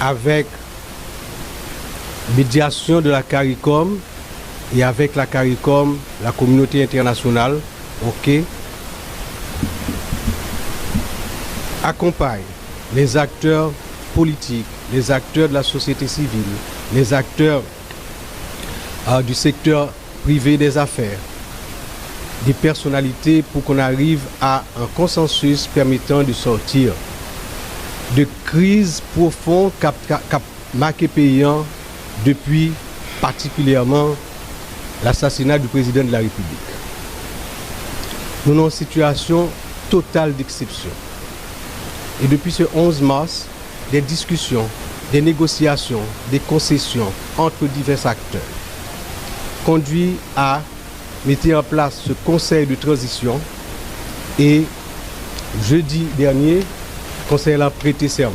avec médiation de la CARICOM et avec la CARICOM, la communauté internationale, accompagne les acteurs politiques, les acteurs de la société civile, les acteurs du secteur privé des affaires, des personnalités pour qu'on arrive à un consensus permettant de sortir de crises profondes qu'a marqué paysan depuis particulièrement l'assassinat du président de la République. Nous sommes en situation totale d'exception. Et depuis ce 11 mars, des discussions, des négociations, des concessions entre divers acteurs conduit à mettre en place ce conseil de transition et jeudi dernier, le conseil a prêté serment.